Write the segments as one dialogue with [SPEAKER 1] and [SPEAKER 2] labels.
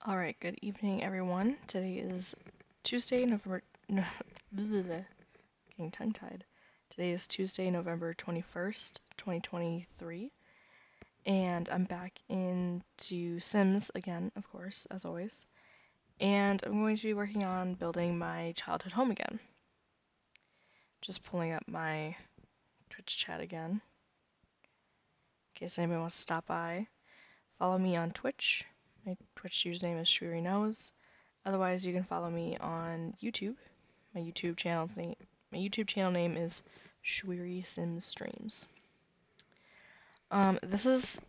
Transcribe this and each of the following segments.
[SPEAKER 1] All right, good evening, everyone. Today is Tuesday, November. No, getting tongue-tied. Today is Tuesday, November 21st, 2023, and I'm back into Sims again, of course, as always. And I'm going to be working on building my childhood home again. Just pulling up my Twitch chat again, in case anybody wants to stop by. Follow me on Twitch. My Twitch username is ShwiriKnows. Otherwise, you can follow me on YouTube. My YouTube channel name is Shwiri Sims Streams. This is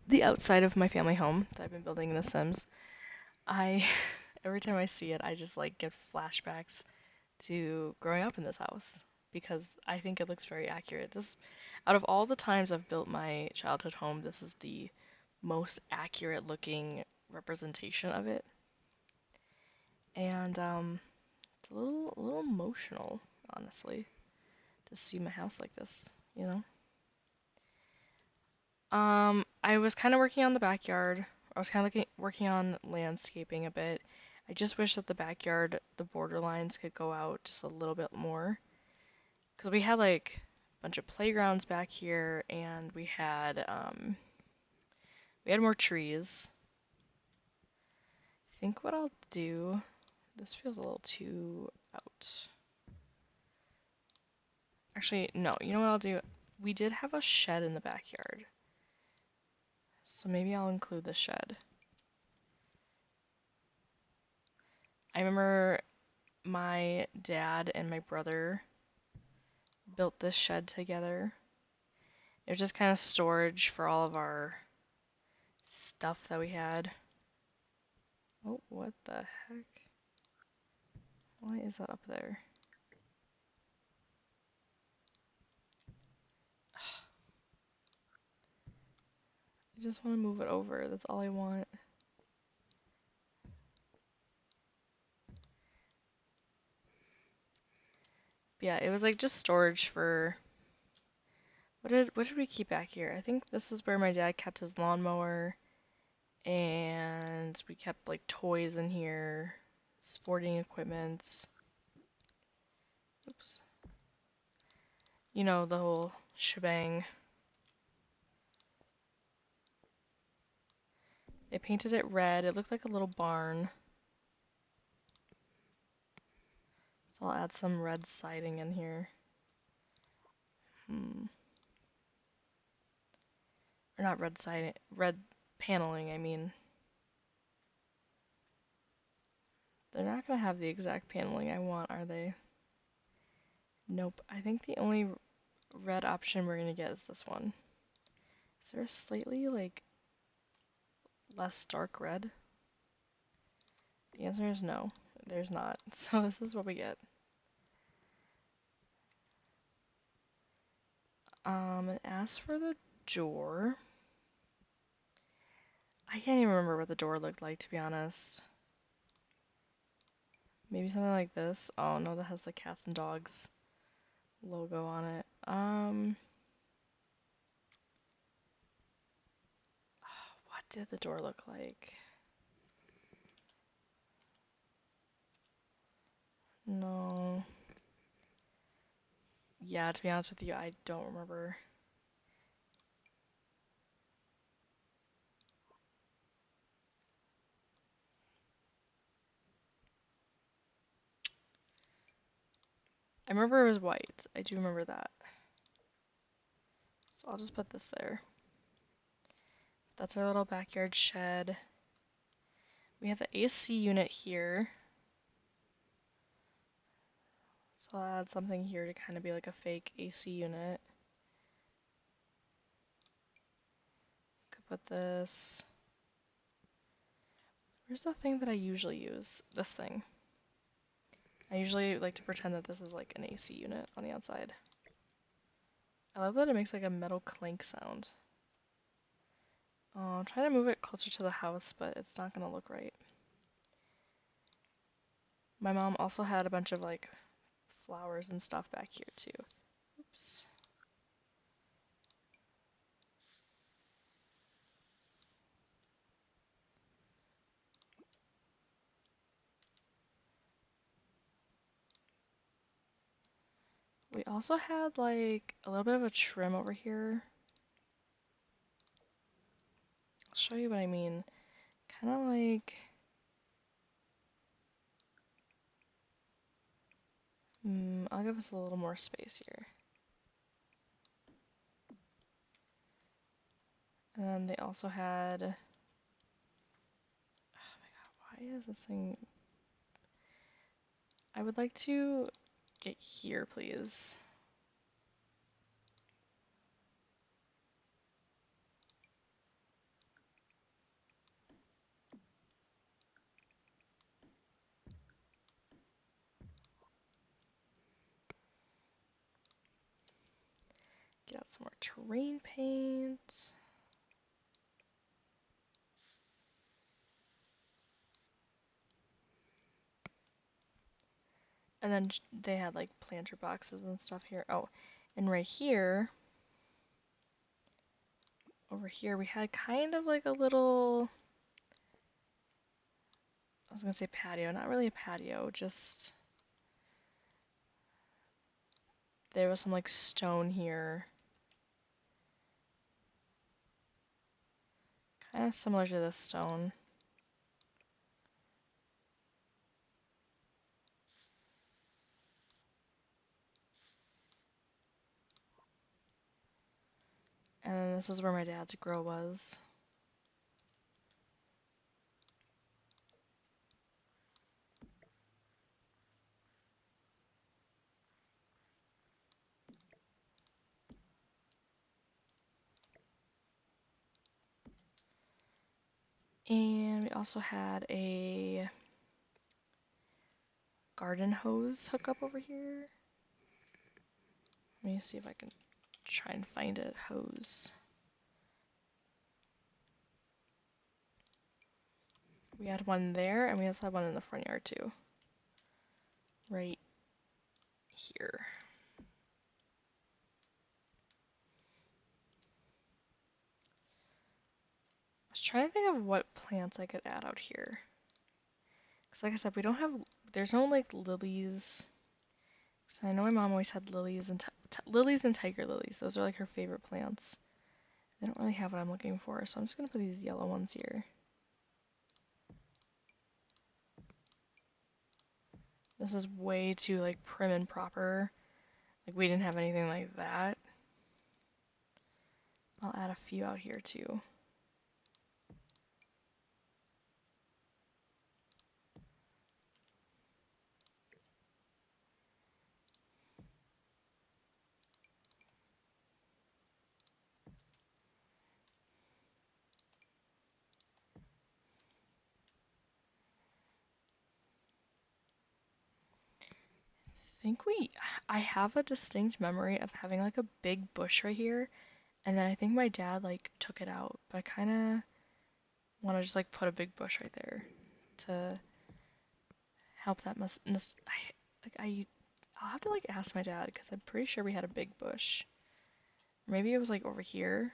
[SPEAKER 1] the outside of my family home that I've been building in The Sims. Every time I see it, I just like get flashbacks to growing up in this house because I think it looks very accurate. Out of all the times I've built my childhood home, this is the most accurate looking representation of it. And it's a little emotional, honestly, to see my house like this, you know? I was kind of working on the backyard. I was kind of working on landscaping a bit. I just wish that the backyard, the border lines could go out just a little bit more. Because we had like a bunch of playgrounds back here, and we had more trees. I think what I'll do, this feels a little too out. Actually, no, you know what I'll do? We did have a shed in the backyard. So maybe I'll include the shed. I remember my dad and my brother built this shed together. It was just kind of storage for all of our stuff that we had. Oh, what the heck? Why is that up there? I just want to move it over. That's all I want. But yeah, it was like just storage for what did we keep back here? I think this is where my dad kept his lawnmower, and we kept like toys in here, sporting equipment. Oops. You know, the whole shebang. They painted it red. It looked like a little barn. So I'll add some red siding in here. Or not red siding, red paneling, I mean. They're not gonna have the exact paneling I want, are they? Nope. I think the only red option we're gonna get is this one. Is there a slightly, like, less dark red? The answer is no. There's not. So this is what we get. And as for the door, I can't even remember what the door looked like, to be honest. Maybe something like this. Oh no, that has the cats and dogs logo on it. What did the door look like? No. Yeah, to be honest with you, I don't remember. I remember it was white. I do remember that. So I'll just put this there. That's our little backyard shed. We have the AC unit here. So I'll add something here to kind of be like a fake AC unit. Could put this. Where's the thing that I usually use? This thing. I usually like to pretend that this is like an AC unit on the outside. I love that it makes like a metal clank sound. Oh, I'm trying to move it closer to the house, but it's not gonna look right. My mom also had a bunch of like flowers and stuff back here too. Oops. We also had like a little bit of a trim over here. I'll show you what I mean. Kind of like, I'll give us a little more space here. And then they also had, oh my god, why is this thing? I would like to get here, please. Get out some more terrain paint. And then they had like planter boxes and stuff here. Oh, and right here, over here, we had kind of like a little, I was gonna say patio, not really a patio, just there was some like stone here. Kind of similar to this stone. And then this is where my dad's grill was. And we also had a garden hose hookup over here. Let me see if I can try and find it. Hose. We had one there, and we also had one in the front yard too. Right here. I was trying to think of what plants I could add out here. Because like I said, we don't have, there's no like lilies. So I know my mom always had lilies and lilies and tiger lilies. Those are like her favorite plants. They don't really have what I'm looking for, so I'm just gonna put these yellow ones here. This is way too like prim and proper. Like we didn't have anything like that. I'll add a few out here too. I have a distinct memory of having like a big bush right here, and then I think my dad like took it out, but I kind of want to just like put a big bush right there to help that I'll have to like ask my dad because I'm pretty sure we had a big bush. Maybe it was like over here.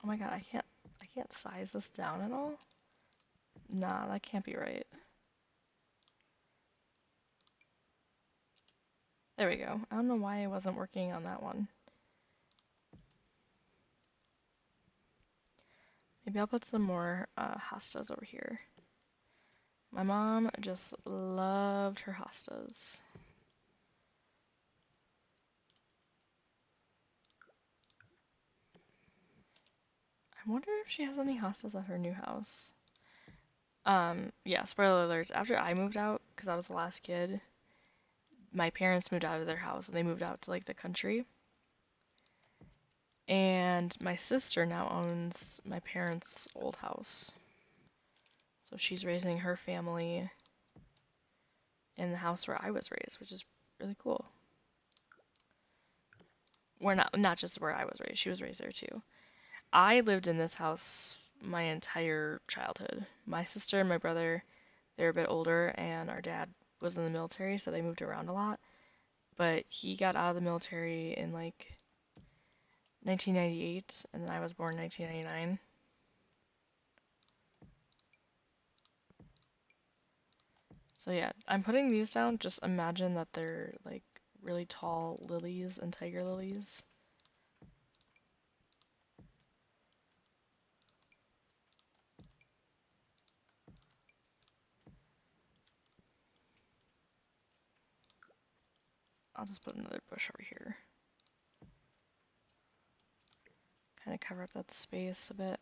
[SPEAKER 1] Oh my god, I can't size this down at all. Nah, that can't be right. There we go. I don't know why I wasn't working on that one. Maybe I'll put some more hostas over here. My mom just loved her hostas. I wonder if she has any hostas at her new house. Yeah, spoiler alerts. After I moved out, because I was the last kid, my parents moved out of their house and they moved out to like the country. And my sister now owns my parents' old house. So she's raising her family in the house where I was raised, which is really cool. We're not just where I was raised, she was raised there too. I lived in this house my entire childhood. My sister and my brother, they're a bit older, and our dad was in the military, so they moved around a lot. but he got out of the military in like 1998, and then I was born in 1999. So yeah, I'm putting these down. Just imagine that they're like really tall lilies and tiger lilies. I'll just put another bush over here. Kind of cover up that space a bit.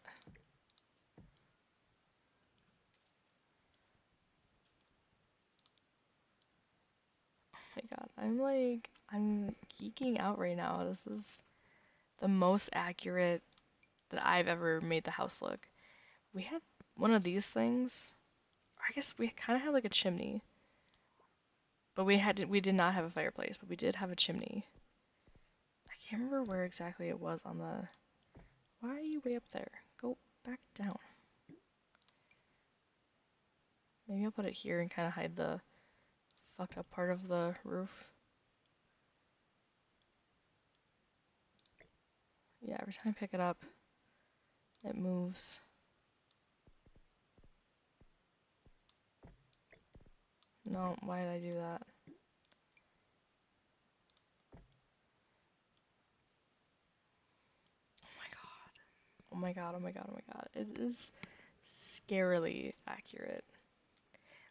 [SPEAKER 1] Oh my god, I'm geeking out right now. This is the most accurate that I've ever made the house look. We had one of these things. I guess we kind of had like a chimney. But we did not have a fireplace, but we did have a chimney. I can't remember where exactly it was on the... Why are you way up there? Go back down. Maybe I'll put it here and kind of hide the fucked up part of the roof. Yeah, every time I pick it up, it moves. No, why did I do that? Oh my god. Oh my god, oh my god, oh my god. It is scarily accurate.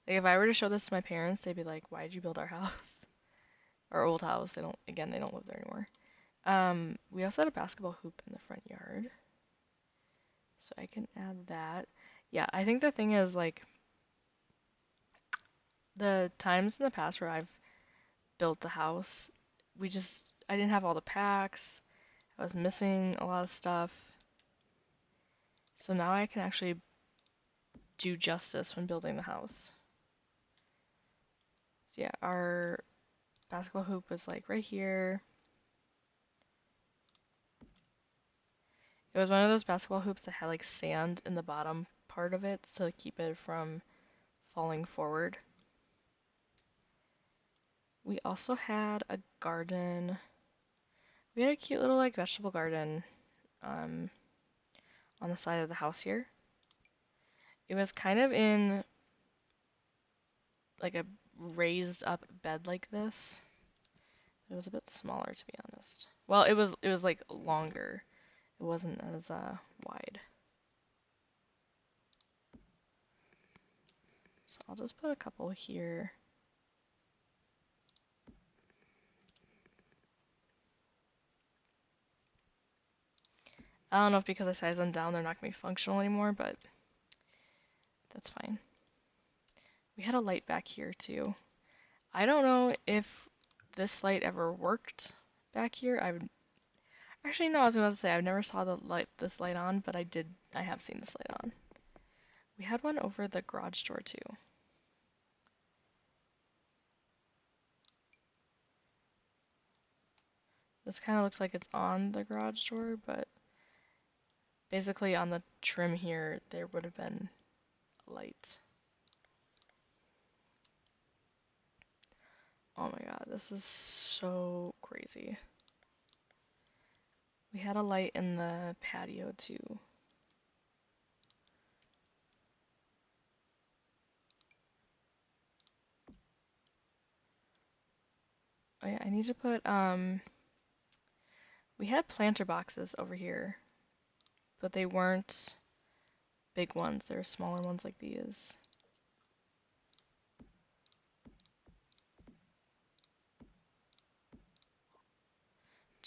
[SPEAKER 1] Like if I were to show this to my parents, they'd be like, "Why'd you build our house?" Our old house. They don't live there anymore. We also had a basketball hoop in the front yard. So I can add that. Yeah, I think the thing is like the times in the past where I've built the house, I didn't have all the packs. I was missing a lot of stuff. So now I can actually do justice when building the house. So yeah, our basketball hoop was like right here. It was one of those basketball hoops that had like sand in the bottom part of it to keep it from falling forward. We also had a garden. We had a cute little like vegetable garden on the side of the house here. It was kind of in like a raised up bed like this. It was a bit smaller to be honest. Well, it was like longer. It wasn't as wide. So I'll just put a couple here. I don't know if because I sized them down they're not going to be functional anymore, but that's fine. We had a light back here too. I don't know if this light ever worked back here. Actually no, I was about to say I've never saw this light on, but I have seen this light on. We had one over the garage door too. This kind of looks like it's on the garage door, but basically on the trim here, there would have been a light. Oh my god, this is so crazy. We had a light in the patio too. Oh yeah, I need to put, we had planter boxes over here, but they weren't big ones, they were smaller ones like these.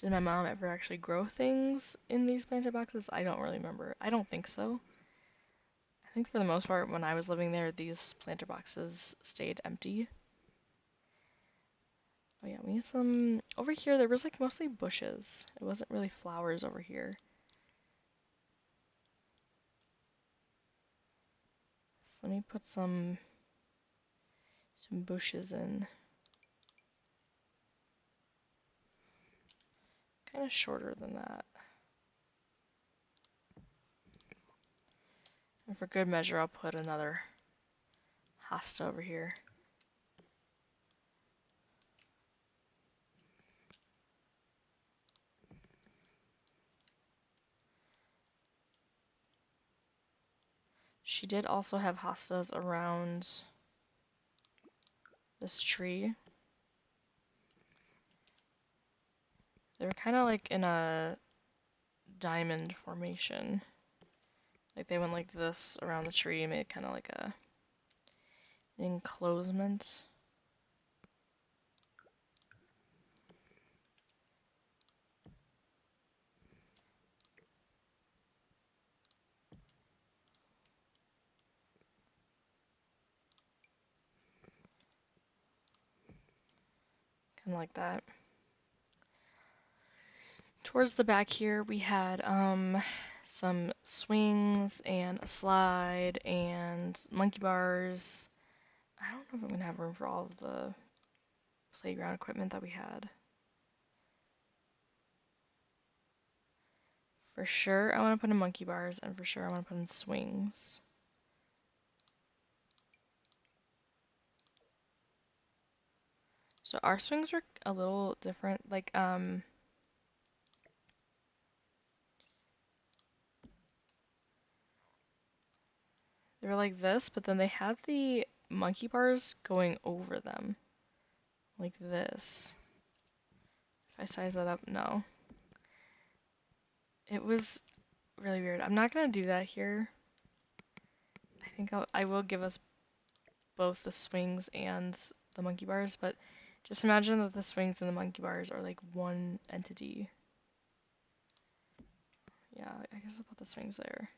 [SPEAKER 1] Did my mom ever actually grow things in these planter boxes? I don't really remember. I don't think so. I think for the most part, when I was living there, these planter boxes stayed empty. Oh yeah, we need some... Over here, there was like mostly bushes. It wasn't really flowers over here. So let me put some bushes in. Kind of shorter than that. And for good measure, I'll put another hosta over here. She did also have hostas around this tree. They were kind of like in a diamond formation. Like they went like this around the tree and made kind of like an enclosement. Kind of like that. Towards the back here, we had some swings and a slide and monkey bars. I don't know if I'm gonna have room for all of the playground equipment that we had. For sure, I want to put in monkey bars, and for sure, I want to put in swings. So our swings were a little different. Like, they were like this, but then they had the monkey bars going over them. Like this. If I size that up, no. It was really weird. I'm not gonna do that here. I think I will give us both the swings and the monkey bars, but just imagine that the swings and the monkey bars are like one entity. Yeah, I guess I'll put the swings there.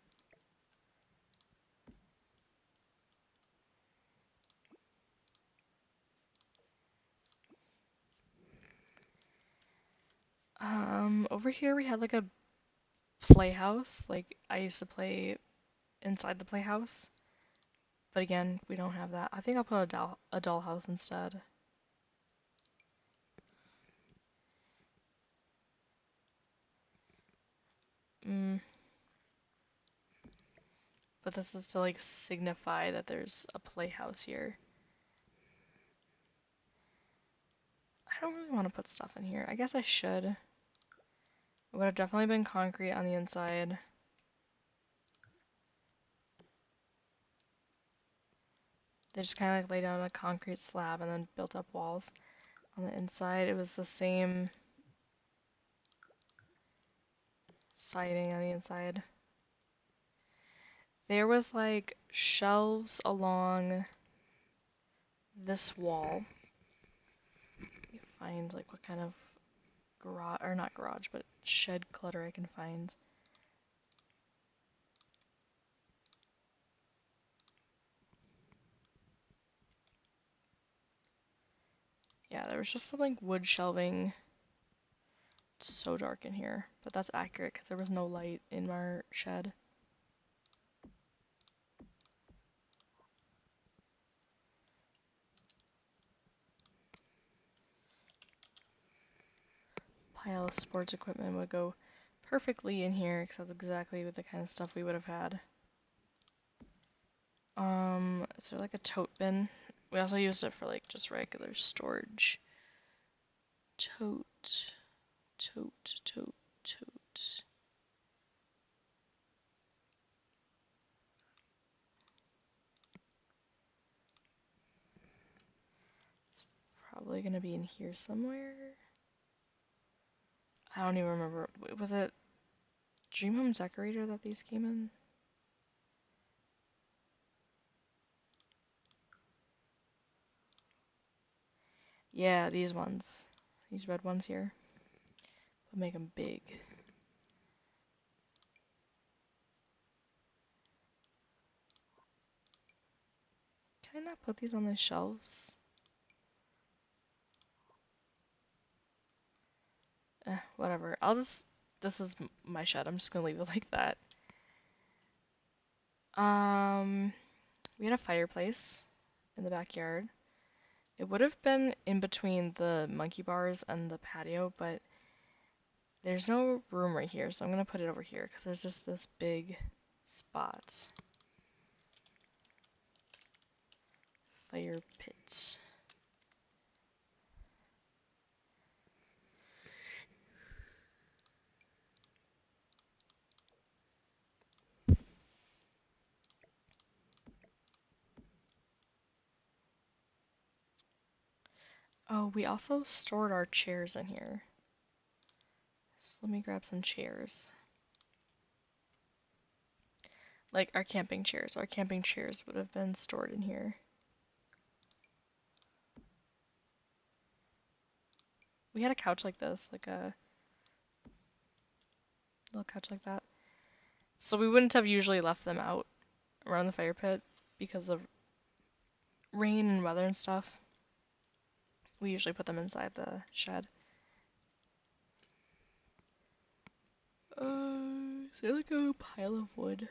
[SPEAKER 1] Over here we had like a playhouse. Like I used to play inside the playhouse. But again, we don't have that. I think I'll put a dollhouse instead. But this is to like signify that there's a playhouse here. I don't really want to put stuff in here. I guess I should. It would have definitely been concrete on the inside. They just kind of like laid down a concrete slab and then built up walls. On the inside, it was the same siding on the inside. There was like shelves along this wall. Let me find like what kind of garage, or not garage, but shed clutter I can find. Yeah, there was just some like wood shelving. It's so dark in here, but that's accurate because there was no light in our shed. Pile of sports equipment would go perfectly in here because that's exactly what the kind of stuff we would have had. Is there like a tote bin? We also used it for like just regular storage. Tote, tote, tote, tote. It's probably gonna be in here somewhere. I don't even remember. Was it Dream Home Decorator that these came in? Yeah, these ones. These red ones here. We'll make them big. Can I not put these on the shelves? Whatever. This is my shed. I'm just gonna leave it like that. We had a fireplace in the backyard. It would have been in between the monkey bars and the patio, but there's no room right here, so I'm gonna put it over here because there's just this big spot. Fire pit. Oh, we also stored our chairs in here. So let me grab some chairs. Like our camping chairs. Our camping chairs would have been stored in here. We had a couch like this, like a little couch like that. So we wouldn't have usually left them out around the fire pit because of rain and weather and stuff. We usually put them inside the shed. Is there like a pile of wood?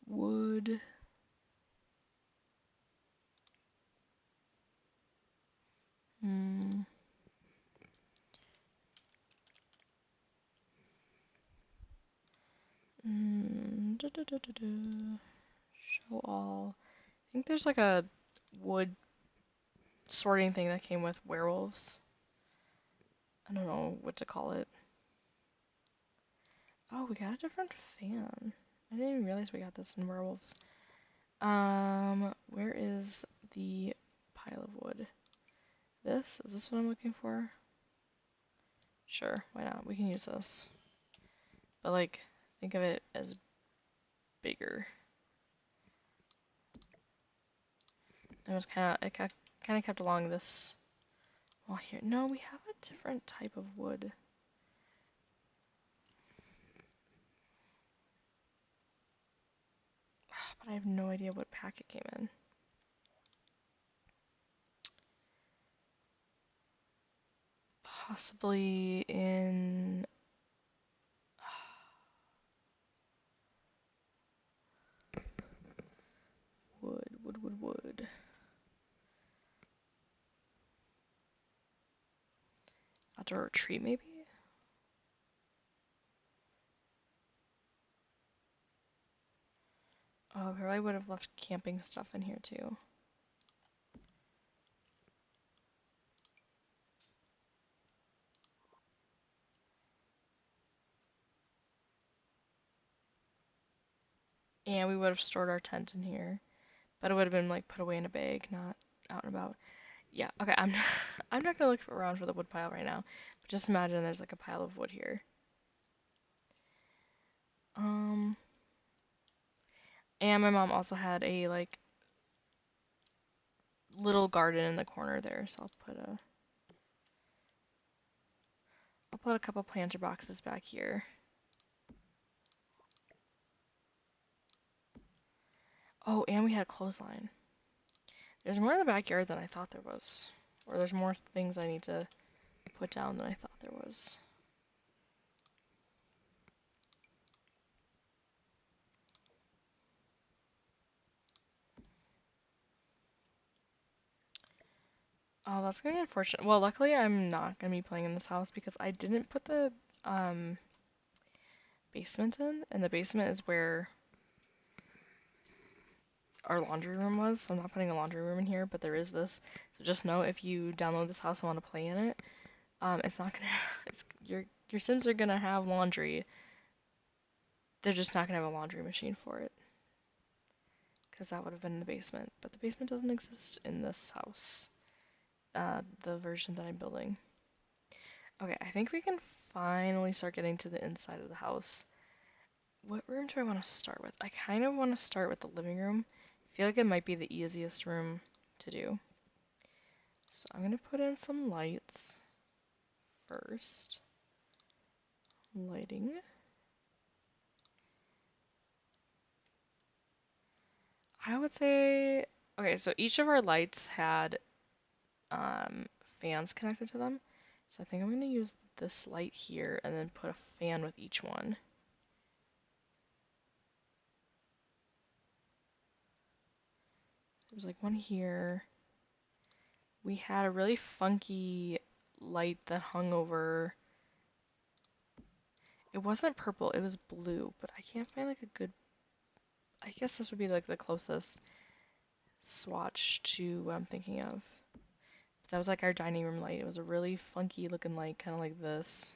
[SPEAKER 1] Wood. Hmm. Show all. I think there's like a wood sorting thing that came with werewolves. I don't know what to call it. Oh, we got a different fan. I didn't even realize we got this in werewolves. Where is the pile of wood? This? Is this what I'm looking for? Sure, why not? We can use this. But like, think of it as bigger. It was kind of kept along this wall here. No, we have a different type of wood. But I have no idea what pack it came in. Possibly in... wood. Outdoor retreat, maybe? Oh, I probably would have left camping stuff in here too. And we would have stored our tent in here. But it would have been like put away in a bag, not out and about. Yeah, okay, I'm not, I'm not gonna look around for the wood pile right now. But just imagine there's like a pile of wood here. And my mom also had a like little garden in the corner there, so I'll put a couple planter boxes back here. Oh, and we had a clothesline. There's more in the backyard than I thought there was. Or there's more things I need to put down than I thought there was. Oh, that's gonna be unfortunate. Well, luckily I'm not gonna be playing in this house because I didn't put the basement in, and the basement is where our laundry room was, so I'm not putting a laundry room in here, but there is this. So just know if you download this house and want to play in it, it's not gonna, it's, your Sims are gonna have laundry. They're just not gonna have a laundry machine for it. Because that would have been in the basement. But the basement doesn't exist in this house. The version that I'm building. Okay, I think we can finally start getting to the inside of the house. What room do I want to start with? I kind of want to start with the living room. I feel like it might be the easiest room to do. So I'm going to put in some lights first. Lighting. I would say, okay, so each of our lights had fans connected to them. So I think I'm going to use this light here and then put a fan with each one. There's like one here. We had a really funky light that hung over. It wasn't purple, it was blue, but I can't find like a good. I guess this would be like the closest swatch to what I'm thinking of. But that was like our dining room light. It was a really funky looking light, kind of like this.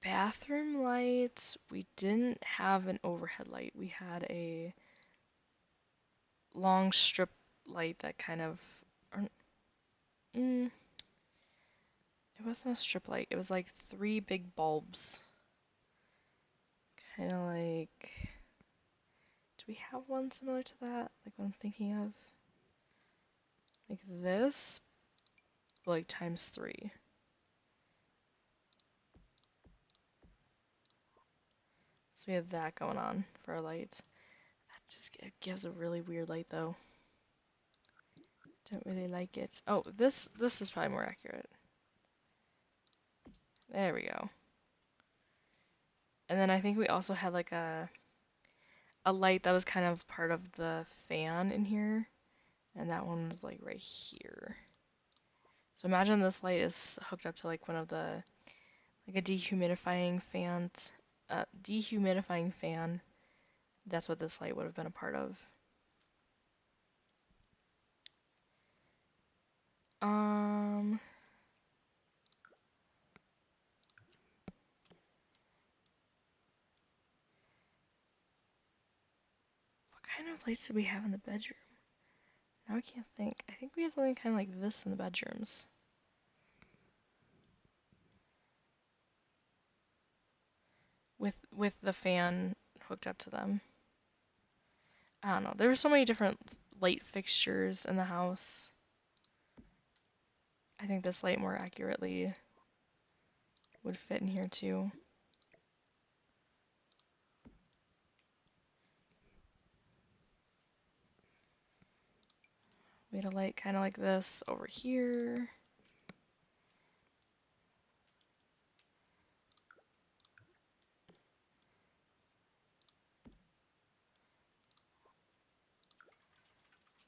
[SPEAKER 1] Bathroom lights, we didn't have an overhead light. We had a long strip light that kind of, or, it wasn't a strip light. It was like 3 big bulbs. Kind of like, do we have one similar to that? Like what I'm thinking of? Like this, but like times 3. So we have that going on for our lights. That just gives a really weird light though. Don't really like it. Oh, this is probably more accurate. There we go. And then I think we also had like a light that was kind of part of the fan in here, and that one was like right here. So imagine this light is hooked up to like one of the, like a dehumidifying fan. That's what this light would have been a part of. What kind of lights do we have in the bedroom? Now I can't think. I think we have something kind of like this in the bedrooms. With the fan hooked up to them. I don't know. There were so many different light fixtures in the house. I think this light more accurately would fit in here too. We had a light kind of like this over here.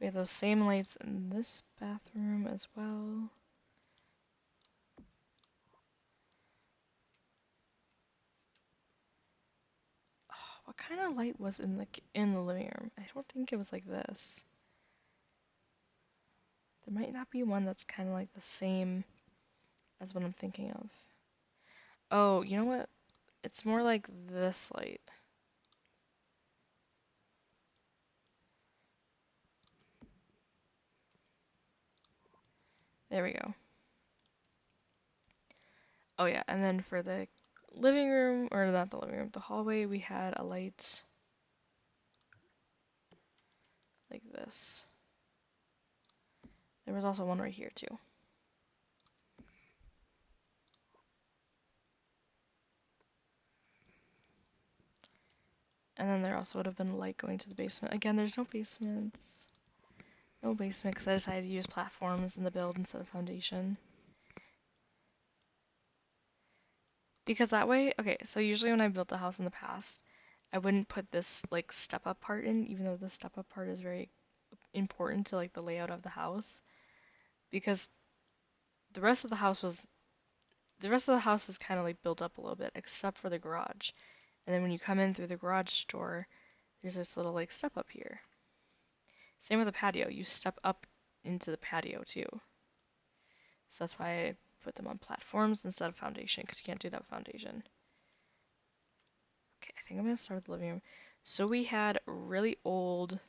[SPEAKER 1] We have those same lights in this bathroom as well. Oh, what kind of light was in the living room? I don't think it was like this. There might not be one that's kind of like the same as what I'm thinking of. Oh, you know what? It's more like this light. There we go. Oh yeah, and then for the living room, or not the living room, the hallway, we had a light like this. There was also one right here too. And then there also would have been a light going to the basement. Again, there's no basements. No basement because I decided to use platforms in the build instead of foundation. Because that way, okay, so usually when I built the house in the past, I wouldn't put this like step up part in, even though the step up part is very important to like the layout of the house. Because the rest of the house is kind of like built up a little bit, except for the garage. And then when you come in through the garage door, there's this little like step up here. Same with the patio, you step up into the patio too. So that's why I put them on platforms instead of foundation, because you can't do that with foundation. Okay, I think I'm gonna start with the living room. So we had really old,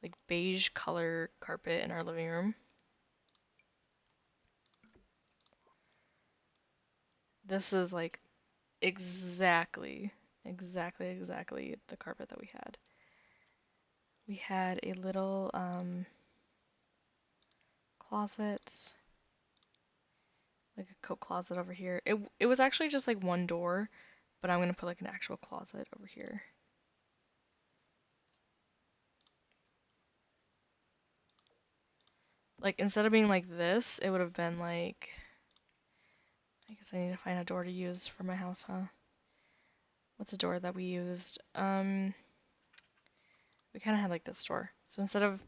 [SPEAKER 1] like beige color carpet in our living room. This is like exactly the carpet that we had. We had a little closet, like a coat closet over here. It was actually just like one door, but I'm gonna put like an actual closet over here. Like instead of being like this, it would have been like, I guess I need to find a door to use for my house, huh? What's a door that we used? We kind of had like this door. So instead of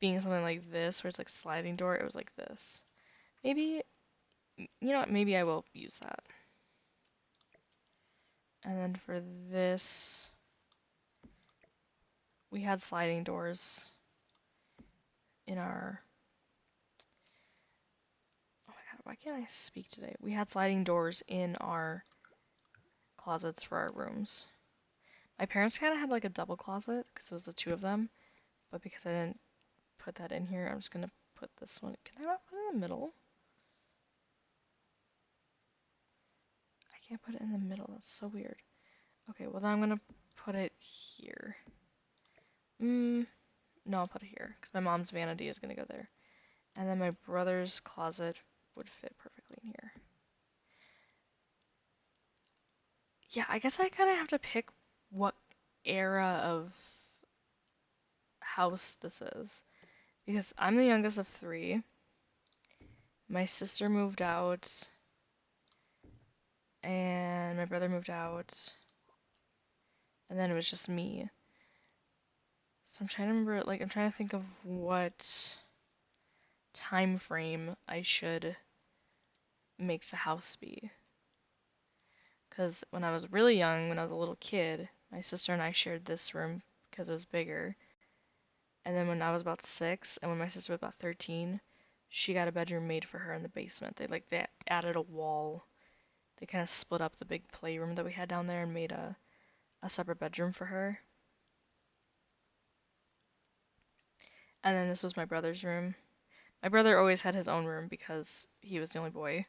[SPEAKER 1] being something like this, where it's like sliding door, it was like this. Maybe, you know what, maybe I will use that. And then for this, we had sliding doors in our, oh my god, why can't I speak today? We had sliding doors in our closets for our rooms. My parents kind of had like a double closet, because it was the two of them, but because I didn't put that in here, I'm just gonna put this one. Can I not put it in the middle? I can't put it in the middle. That's so weird. Okay, well then I'm gonna put it here. No, I'll put it here because my mom's vanity is gonna go there. And then my brother's closet would fit perfectly in here. Yeah, I guess I kind of have to pick what era of house this is. Because I'm the youngest of three. My sister moved out. And my brother moved out. And then it was just me. So I'm trying to remember, like, I'm trying to think of what time frame I should make the house be. Because when I was really young, when I was a little kid, my sister and I shared this room because it was bigger. And then when I was about 6, and when my sister was about 13, she got a bedroom made for her in the basement. They added a wall. They kind of split up the big playroom that we had down there and made a separate bedroom for her. And then this was my brother's room. My brother always had his own room because he was the only boy.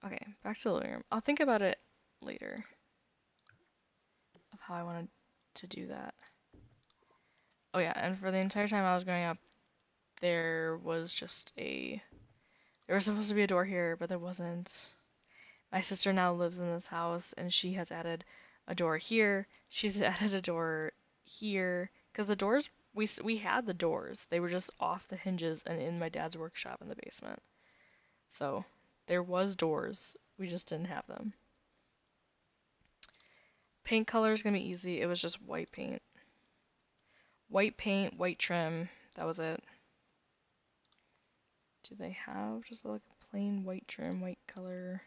[SPEAKER 1] Okay, back to the living room. I'll think about it later of how I wanted to do that. Oh yeah, and for the entire time I was growing up, there was supposed to be a door here, but there wasn't. My sister now lives in this house, and she has added a door here. She's added a door here, because the doors, we had the doors. They were just off the hinges and in my dad's workshop in the basement. So there was doors, we just didn't have them. Paint color is gonna be easy. It was just white paint. White paint, white trim, that was it. Do they have just like a plain white trim, white color?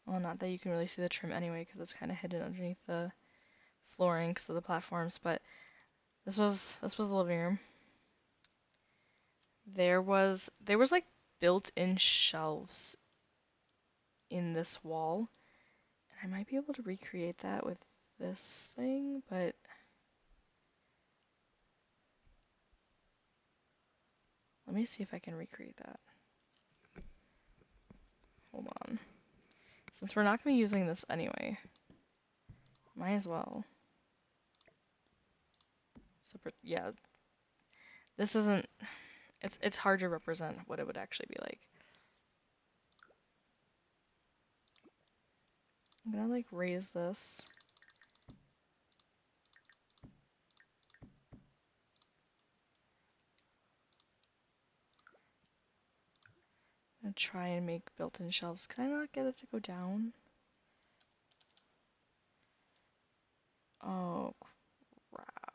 [SPEAKER 1] Well, not that you can really see the trim anyway, because it's kind of hidden underneath the flooring because of the platforms. But this was the living room. There was like built-in shelves in this wall, and I might be able to recreate that with this thing, but let me see if I can recreate that. Hold on. Since we're not going to be using this anyway, might as well. So, yeah, this isn't, it's hard to represent what it would actually be like. I'm gonna like raise this. I'm gonna try and make built-in shelves. Can I not get it to go down? Oh, crap.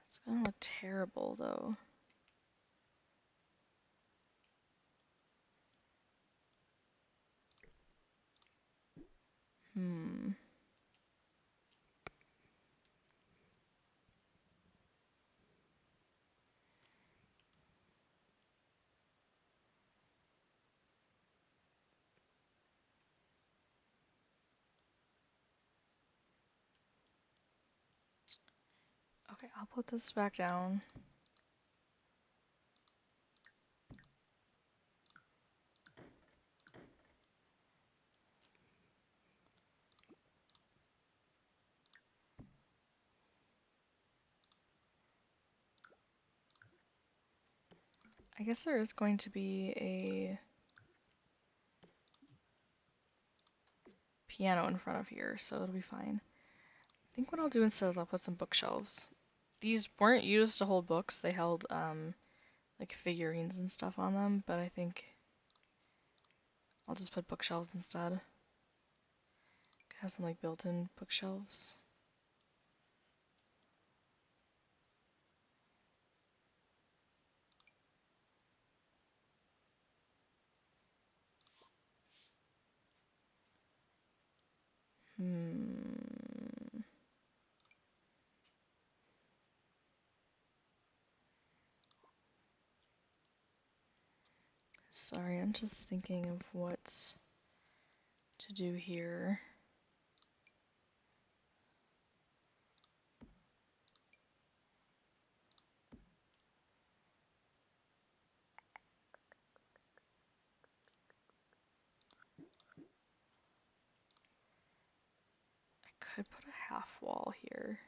[SPEAKER 1] It's gonna look terrible though. Hmm. Okay, I'll put this back down. I guess there is going to be a piano in front of here, so it'll be fine. I think what I'll do instead is I'll put some bookshelves. These weren't used to hold books, they held like figurines and stuff on them, but I think I'll just put bookshelves instead. Could have some like built-in bookshelves. Sorry, I'm just thinking of what to do here. I could put a half wall here.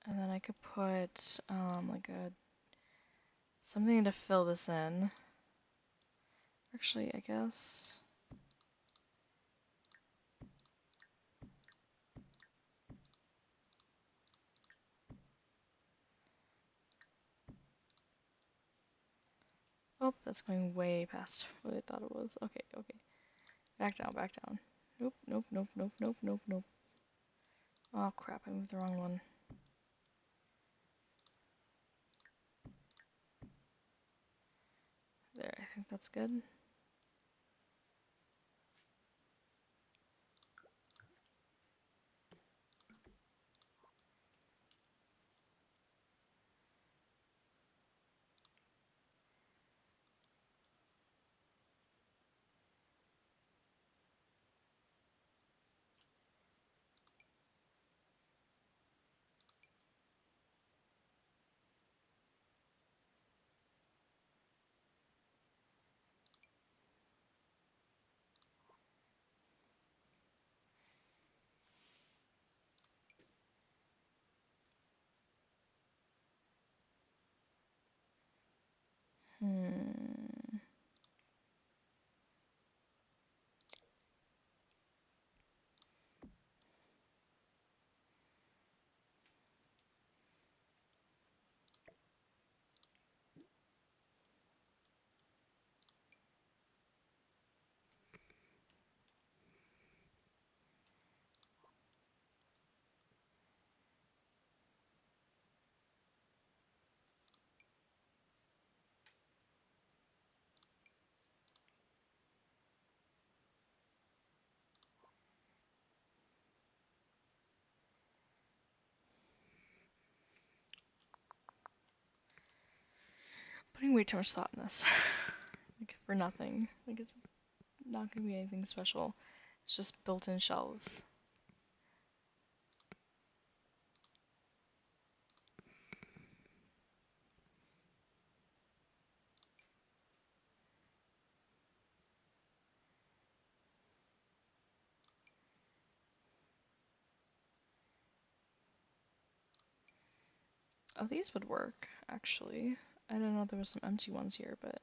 [SPEAKER 1] And then I could put like something to fill this in. Actually, I guess oh, that's going way past what I thought it was. Okay, okay. Back down, back down. Nope, nope, nope, nope, nope, nope, nope. Oh crap, I moved the wrong one. There, I think that's good. Hmm. Putting way too much thought in this. Like, for nothing. Like, it's not gonna be anything special. It's just built-in shelves. Oh, these would work, actually. I didn't know there was some empty ones here, but...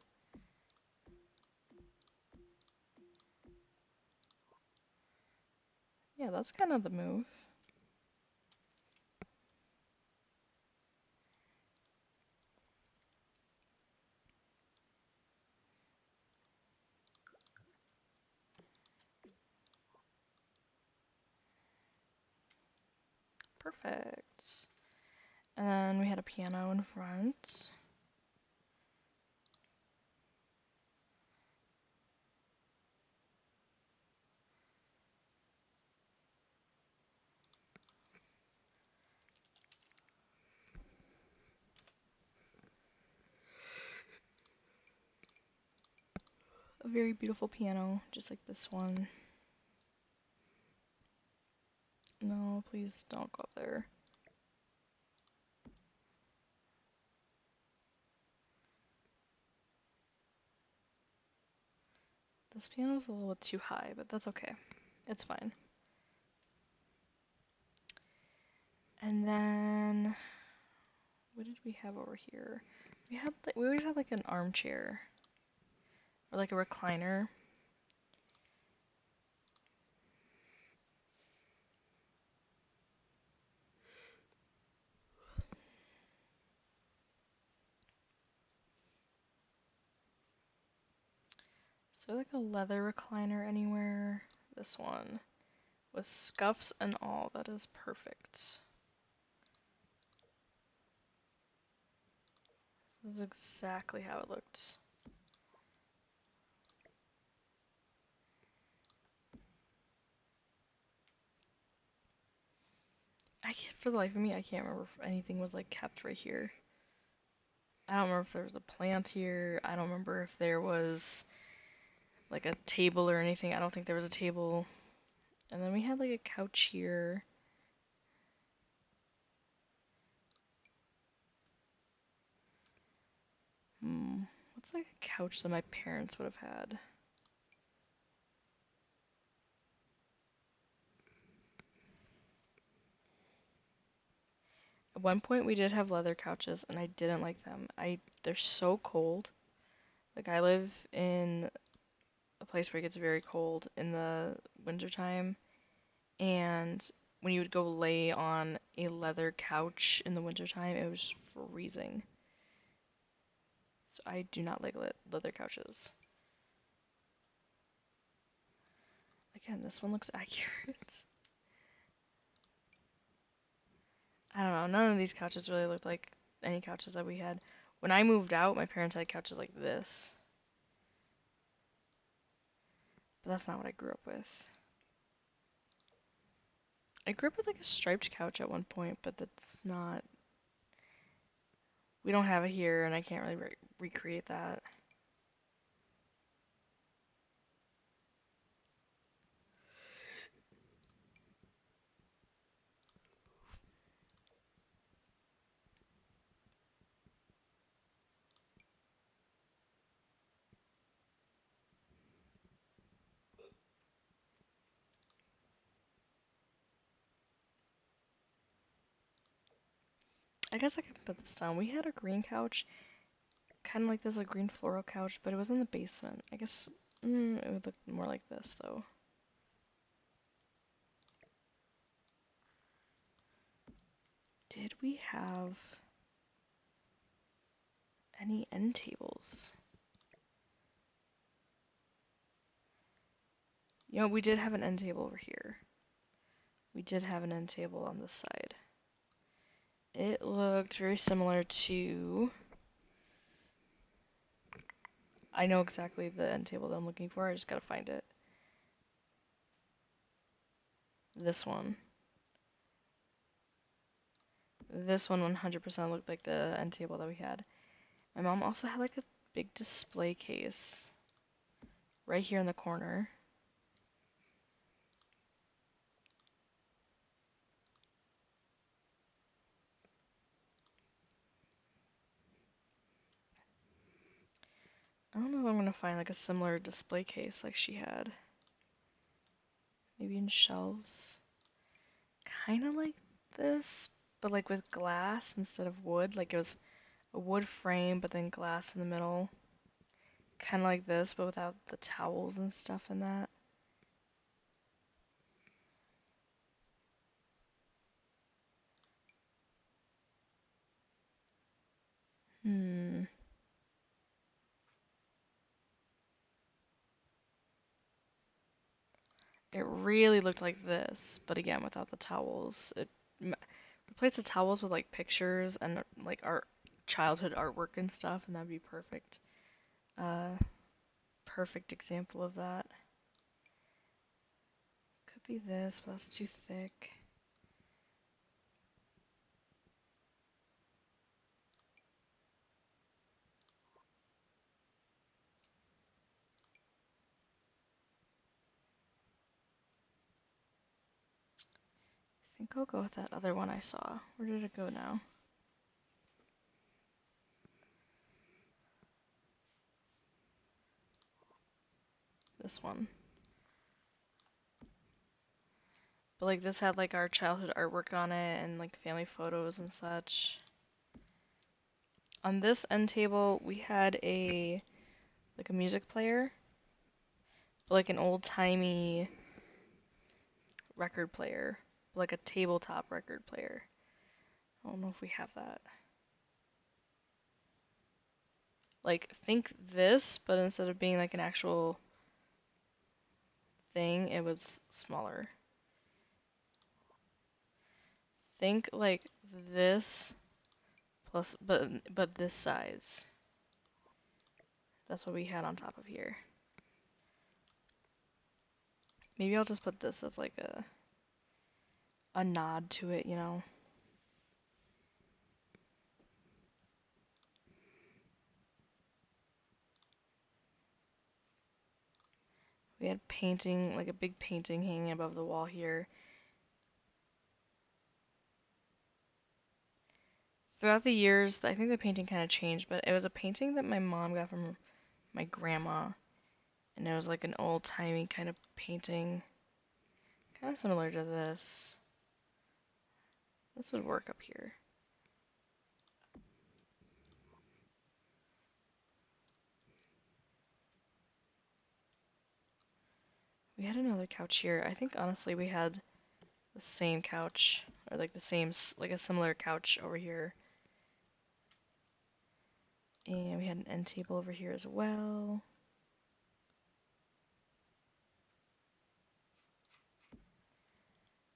[SPEAKER 1] Yeah, that's kind of the move. Perfect. And then we had a piano in front. A very beautiful piano, just like this one. No, please don't go up there. This piano's a little bit too high, but that's okay. It's fine. And then, what did we have over here? We always had like an armchair or like a recliner. So like a leather recliner anywhere. This one with scuffs and all. That is perfect. This is exactly how it looked. For the life of me, I can't remember if anything was like kept right here. I don't remember if there was a plant here. I don't remember if there was like a table or anything. I don't think there was a table. And then we had like a couch here. What's like a couch that my parents would have had? At one point we did have leather couches and I didn't like them. They're so cold. Like I live in a place where it gets very cold in the wintertime, and when you would go lay on a leather couch in the wintertime, it was freezing. So I do not like leather couches. Again, this one looks accurate. I don't know, none of these couches really looked like any couches that we had. When I moved out, my parents had couches like this. But that's not what I grew up with. I grew up with like a striped couch at one point, but that's not. We don't have it here, and I can't really recreate that. I guess I could put this down. We had a green couch, kind of like this, a green floral couch, but it was in the basement. I guess it would look more like this, though. Did we have any end tables? You know, we did have an end table over here. We did have an end table on this side. It looked very similar to... I know exactly the end table that I'm looking for, I just gotta find it. This one. This one 100% looked like the end table that we had. My mom also had like a big display case right here in the corner. I don't know if I'm gonna find like a similar display case like she had. Maybe in shelves. Kind of like this, but like with glass instead of wood. Like it was a wood frame, but then glass in the middle. Kind of like this, but without the towels and stuff in that. It really looked like this, but again, without the towels. Replace the towels with like pictures and like art, childhood artwork and stuff, and that'd be perfect. Perfect example of that. Could be this, but that's too thick. I think I'll go with that other one I saw. Where did it go now? This one. But like this had like our childhood artwork on it and like family photos and such. On this end table, we had a music player, but like an old-timey record player, like a tabletop record player. I don't know if we have that. Like think this, but instead of being like an actual thing, it was smaller. Think like this plus but this size. That's what we had on top of here. Maybe I'll just put this as like a nod to it, you know. We had painting, like a big painting hanging above the wall here. Throughout the years, I think the painting kind of changed, but it was a painting that my mom got from my grandma, and it was like an old-timey kind of painting, kind of similar to this. This would work up here. We had another couch here. I think honestly we had the same couch, or like the same, like a similar couch over here. And we had an end table over here as well.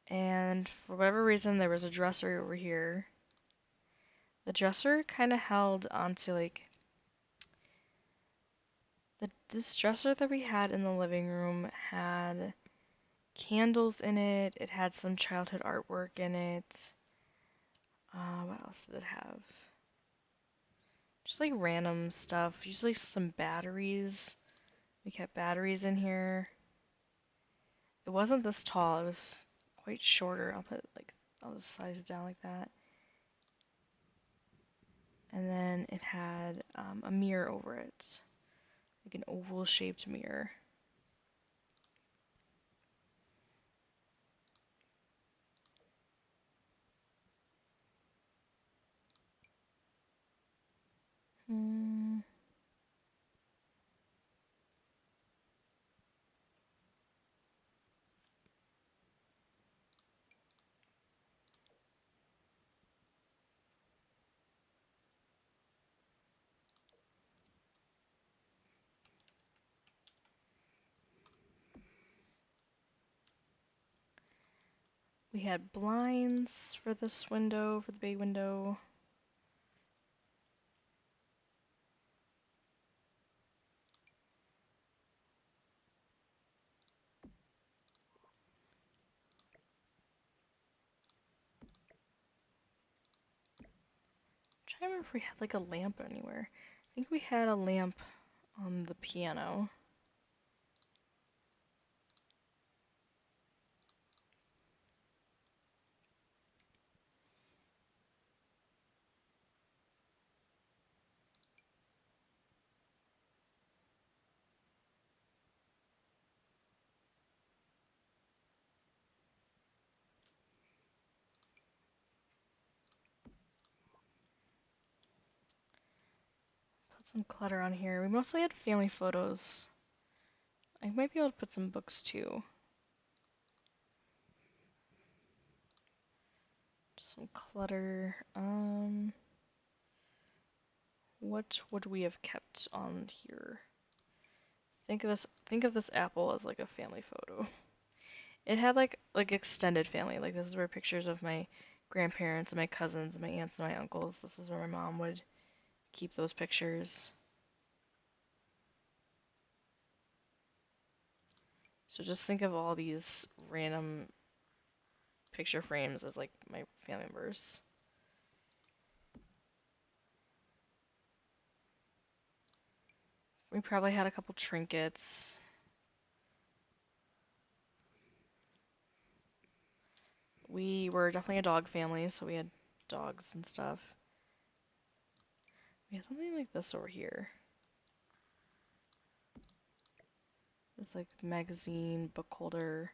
[SPEAKER 1] And for whatever reason, there was a dresser over here. The dresser kind of held onto like this dresser that we had in the living room had candles in it. It had some childhood artwork in it. What else did it have? Just like random stuff. Usually some batteries. We kept batteries in here. It wasn't this tall. It was quite shorter. I'll just size it down like that. And then it had a mirror over it, like an oval-shaped mirror. We had blinds for this window, for the big window. I'm trying to remember if we had like a lamp anywhere. I think we had a lamp on the piano. Put some clutter on here. We mostly had family photos. I might be able to put some books too. Just some clutter. What would we have kept on here? Think of this apple as like a family photo. It had like extended family. Like this is where pictures of my grandparents and my cousins and my aunts and my uncles. This is where my mom would keep those pictures. So just think of all these random picture frames as like my family members. We probably had a couple trinkets. We were definitely a dog family, so we had dogs and stuff. We had something like this over here. It's like magazine, book holder.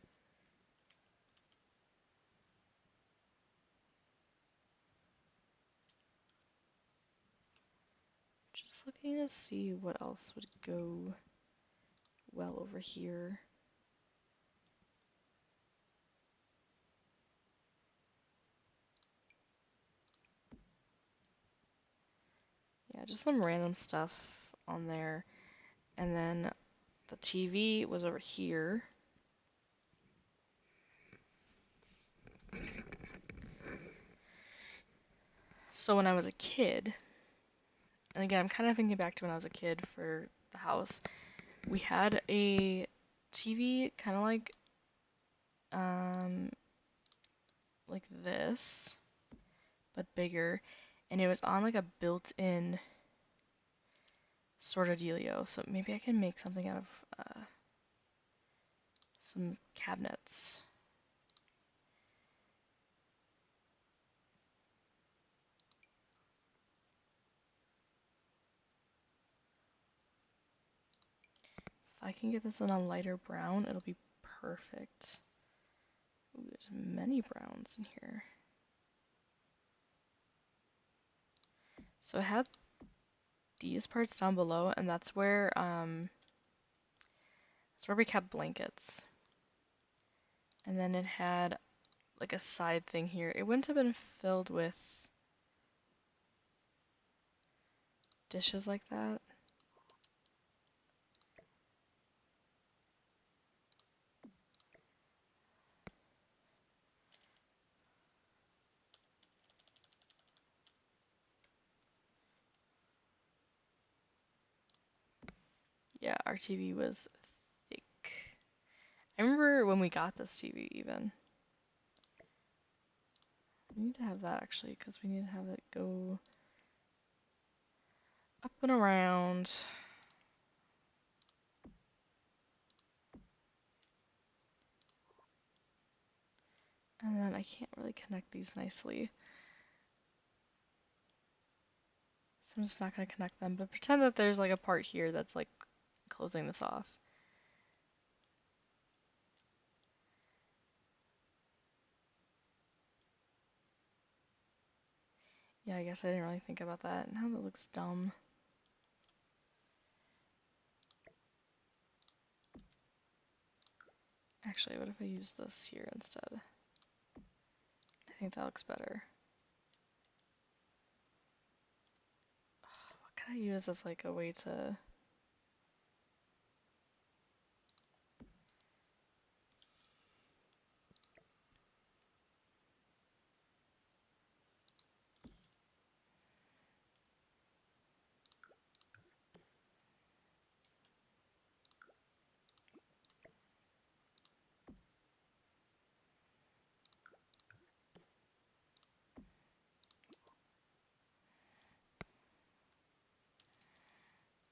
[SPEAKER 1] Just looking to see what else would go well over here. Yeah, just some random stuff on there. And then the TV was over here. So when I was a kid, and again, I'm kind of thinking back to when I was a kid for the house, we had a TV kind of like like this, but bigger, and it was on like a built-in sort of dealio. So maybe I can make something out of some cabinets. If I can get this in a lighter brown, it'll be perfect. Ooh, there's many browns in here. So I had these parts down below, and that's where we kept blankets. And then it had like a side thing here. It wouldn't have been filled with dishes like that. Yeah, our TV was thick. I remember when we got this TV even. We need to have that actually, because we need to have it go up and around. And then I can't really connect these nicely. So I'm just not going to connect them, but pretend that there's like a part here that's like closing this off. Yeah, I guess I didn't really think about that. Now that looks dumb. Actually, what if I use this here instead? I think that looks better. What can I use as like a way to...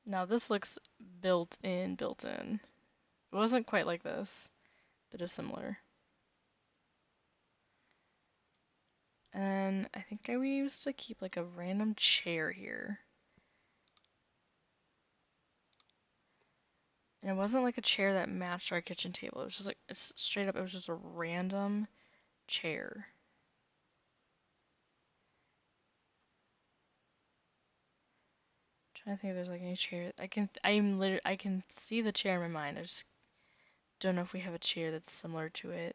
[SPEAKER 1] Now this looks built in, built in. It wasn't quite like this, but it's similar. And I think we used to keep like a random chair here. And it wasn't like a chair that matched our kitchen table. It was just like, it's straight up, it was just a random chair. Trying to think if there's like any chair. I can see the chair in my mind. I just don't know if we have a chair that's similar to it.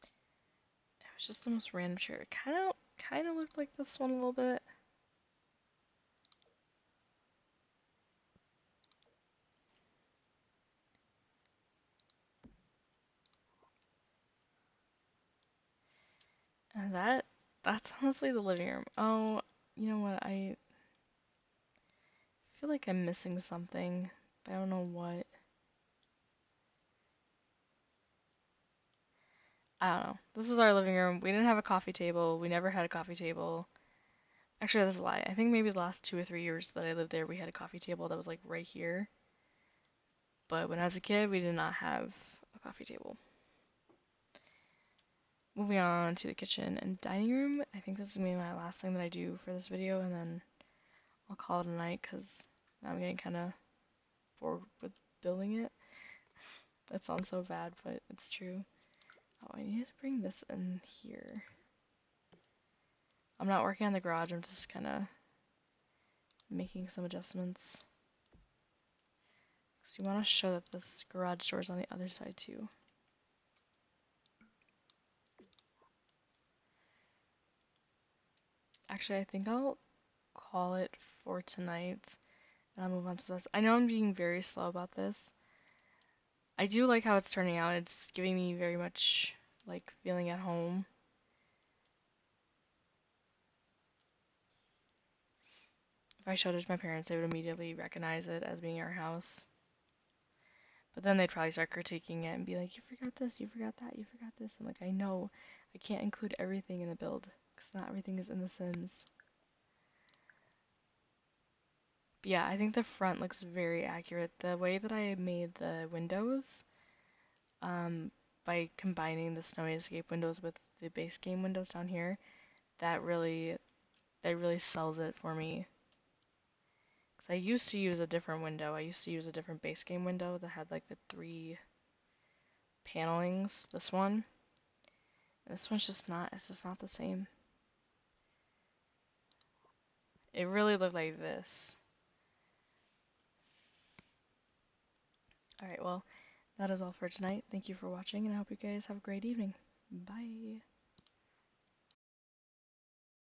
[SPEAKER 1] It was just the most random chair. It kind of looked like this one a little bit. And that's honestly the living room. Oh, you know what? I feel like I'm missing something, but I don't know what. I don't know. This is our living room. We didn't have a coffee table. We never had a coffee table. Actually, that's a lie. I think maybe the last 2 or 3 years that I lived there, we had a coffee table that was like right here. But when I was a kid, we did not have a coffee table. Moving on to the kitchen and dining room. I think this is gonna be my last thing that I do for this video, and then I'll call it a night because now I'm getting kind of bored with building it. That sounds so bad, but it's true. Oh, I need to bring this in here. I'm not working on the garage, I'm just kind of making some adjustments. Because you want to show that this garage door is on the other side too. Actually, I think I'll call it for tonight, and I'll move on to this. I know I'm being very slow about this. I do like how it's turning out. It's giving me very much like feeling at home. If I showed it to my parents, they would immediately recognize it as being our house. But then they'd probably start critiquing it and be like, you forgot this, you forgot that, you forgot this. I'm like, I know, I can't include everything in the build, because not everything is in The Sims. But yeah, I think the front looks very accurate. The way that I made the windows, um, by combining the Snowy Escape windows with the base game windows down here, that really sells it for me. Because I used to use a different window. I used to use a different base game window that had like the 3 panelings. This one. And this one's just not, it's just not the same. It really looked like this. Alright, well, that is all for tonight. Thank you for watching, and I hope you guys have a great evening. Bye.